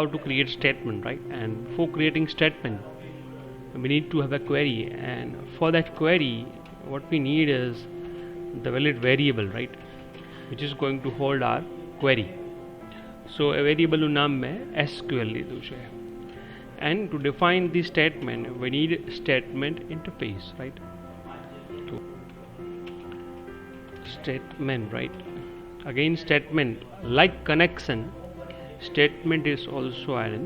how to create statement, right? And for creating statement, we need to have a query, and for that query, what we need is the valid variable, right? Which is going to hold our query. So a variable નું નામ મેં SQL લીધું છે. And to define the statement, we need statement interface, right? To statement, right? Again, statement like connection, statement is also an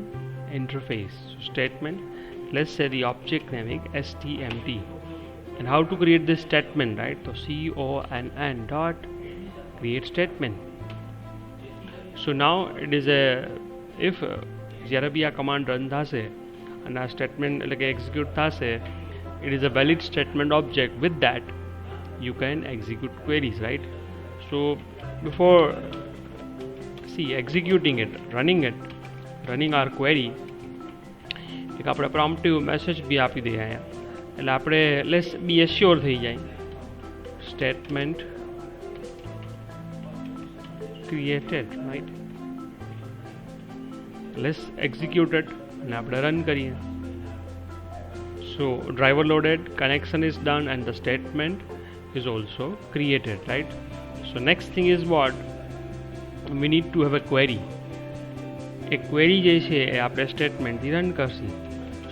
interface. So statement, let's say the object name stmt, and how to create this statement, right? So conn dot create statement. So now it is a if જ્યારે બી આ command run થશે અને આ statement એટલે કે execute થશે, it is a valid statement object. With that you can execute queries, right? So before executing it, running our query, એક આપણે પ્રોમ્પ્ટિવ મેસેજ બી આપી દઈએ અહીંયા, એટલે આપણે લેટ્સ બી એશ્યોર થઈ જાય statement created, right? Let's execute it and આપણે run કરીએ. So driver loaded, connection is done, and the statement is also created, right? So next thing is what we need to have a query. A query જે છે એ આપણે statement થી run કરશે.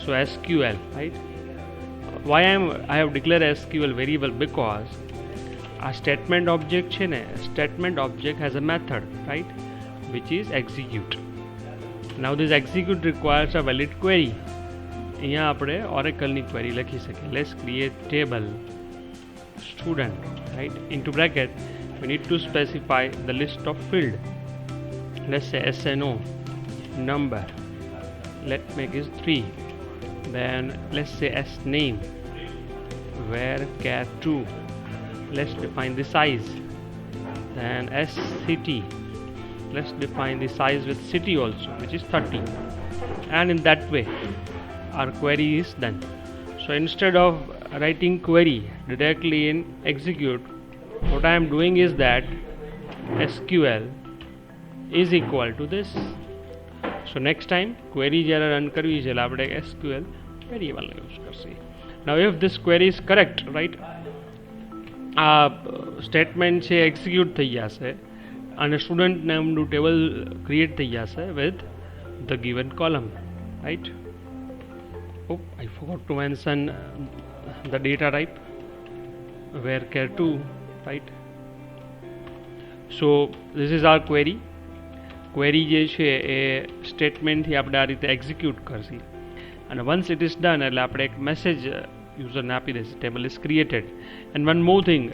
So SQL, right? Why I have declared SQL variable, because a statement object છે ને, statement object has a method, right, which is execute. Now this execute requires a valid query. અહીંયા આપણે Oracle ની query લખી શકીએ. Let's create table student, right? Into bracket we need to specify the list of field. Let's say SNO number, let's make it 3. Then let's say S name, where char2, let's define the size. Then S city, let's define the size with city also, which is 30. And in that way our query is done. So instead of writing query directly in execute, what I am doing is that SQL is equal to this. So next time query જ્યારે run કરવી છે એટલે આપણે SQL variable use કરશે. Now if this query is correct, right, આ statement છે execute થઈ જશે અને સ્ટુડન્ટ નામનું ટેબલ ક્રિએટ થઈ જશે with the given column, right? Oh, I forgot to mention the data type, where char2, right? So this is our query. Query જે છે એ સ્ટેટમેન્ટથી આપણે આ રીતે એક્ઝિક્યુટ કરશે, અને વન્સ ઇટ ઇઝ ડન એટલે આપણે એક મેસેજ યુઝરને આપી દેશે, table is created. And one more thing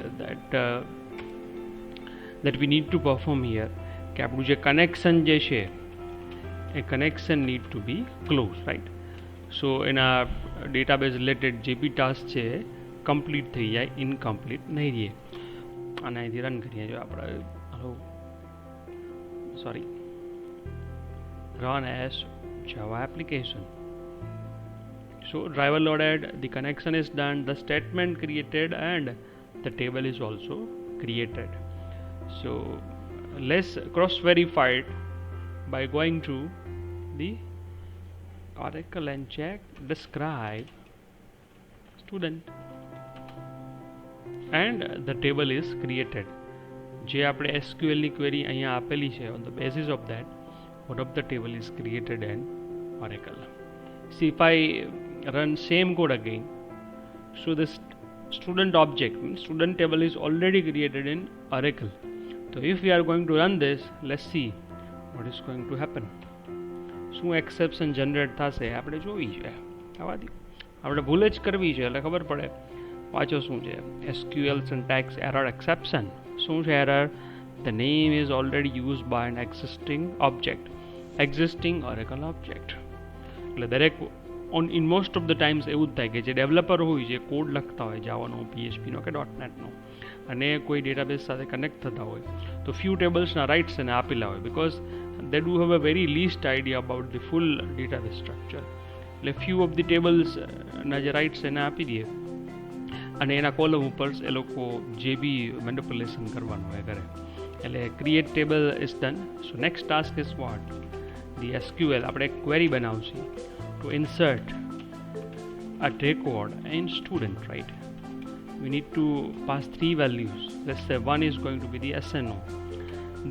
that we need to perform here, કે આપણું જે કનેક્શન જે છે એ connection need to be closed, right? So એના ડેટાબેઝ રિલેટેડ જે બી ટાસ્ક છે કમ્પ્લીટ થઈ જાય, ઇનકમ્પ્લીટ નહીં રહે. અને અહીંથી રન કરીએ જો આપણે run as Java application. So driver loaded, the connection is done, the statement created, and the table is also created. So let's cross verify it by going to the Oracle and check describe student, and the table is created. જે આપણે SQL ની query અહીંયા આપેલી છે, on the basis of that what of the table is created in Oracle. See, if I run same code again, so this student object, student table is already created in Oracle. So if we are going to run this, let's see what is going to happen. શું exception generate થશે આપણે જોવી છે. આવા દી આપણે ભૂલ જ કરવી છે એટલે ખબર પડે. વાંચો શું છે SQL syntax error exception. શું છે error? The name is already used by an existing Oracle object. એટલે દરેક in most of the times એવું જ થાય કે જે ડેવલપર હોય જે કોડ લખતા હોય જાવાનો, PHP નો કે .NET નો, અને કોઈ ડેટાબેઝ સાથે કનેક્ટ થતા હોય તો ફ્યુ ટેબલ્સના રાઇટ્સ એને આપેલા હોય, because they do have a very least idea about the full database structure. એટલે few of the tables ના જે રાઇટ્સ એને આપી દે અને એના કોલમ ઉપર એ લોકો જે બી મેનિપ્યુલેશન કરવાનું હોય કરે. એટલે create table is done. So next task is what? the SQL આપણે query બનાવશે to insert a record in student, right? We need to pass three values. Let's say one is going to be the SNO.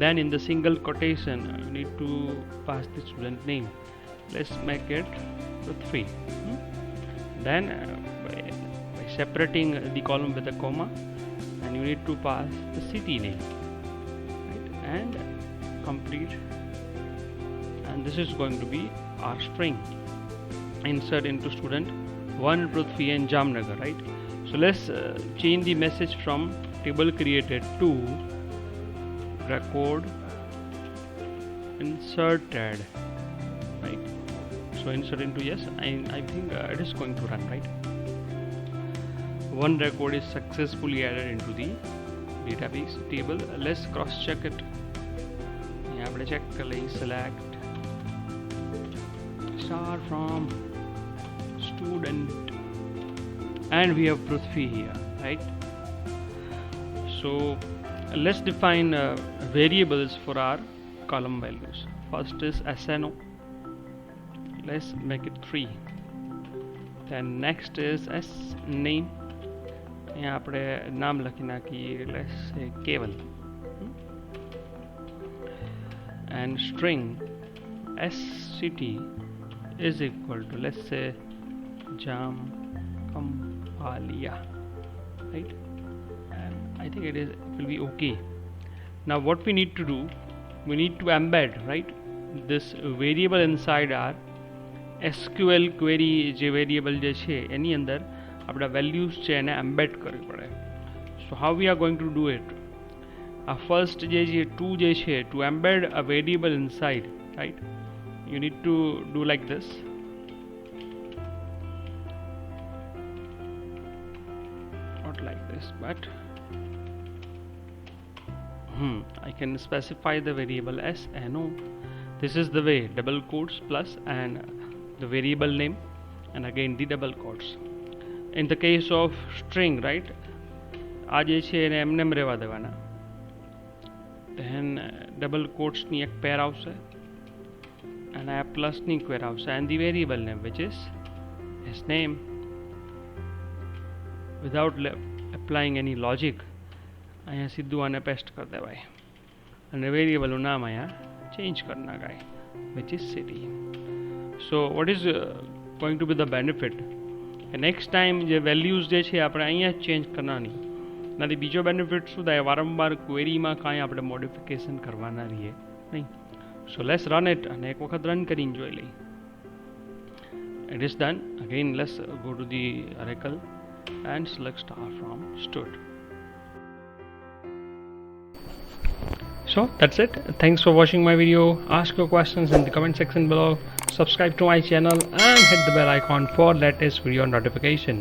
Then in the single quotation you need to pass the student name. Let's make it the 3. Then by separating the column with a comma, and you need to pass the city name, right? And complete, and this is going to be our string. Insert into student 1 Prithvi and Jamnagar, right? So let's change the message from table created to record inserted, right? So insert into yes, I think it is going to run, right? One record is successfully added into the database table. Let's cross check it. Check, select star from student, and we have Prithvi here, right? So let's define variables for our column values. First is SNO. Let's make it 3. Then next is S name. यहाँ આપણે नाम लखी नाखीए, let's say Keval. And string SCT is equal to, let's say, Jamkampalia, right? And I think it will be okay. Now what we need to do, we need to embed, right, this variable inside our SQL query. જે variable જે છે એની અંદર આપણા values છે એને embed કરવી પડે. So how we are going to do it? First જે 2 જે છે, to embed a variable inside, right? You need to do like this. Not like this, but I can specify the variable SNO. This is the way, double quotes plus and the variable name, and again the double quotes. In the case of string, right, આ જે છે એને એમને એમ રહેવા દેવાના. Then double quotes ની એક પેર આવશે, and આ plus ની query આવશે, and the variable name, which is his name. Without applying any logic, અહીંયા સીધું આને પેસ્ટ કરી દેવાય, અને વેરિયેબલનું નામ અહીંયા ચેન્જ કરી નાખાય, which is city. So what is going to be the benefit? Next time જે values જે છે આપણે અહીંયા ચેન્જ કરવાની. એનાથી બીજો બેનિફિટ શું થાય? વારંવાર ક્વેરીમાં કાંઈ આપણે મોડિફિકેશન કરવાના રહીએ નહીં. સો લેટ્સ રન ઇટ, અને એક વખત રન કરીને જોઈ લઈ. It is done. Again let's go to the Oracle and select star from stud. So that's it. Thanks for watching my video. Ask your questions in the comment section below. Subscribe to my channel and hit the bell icon for latest video notification.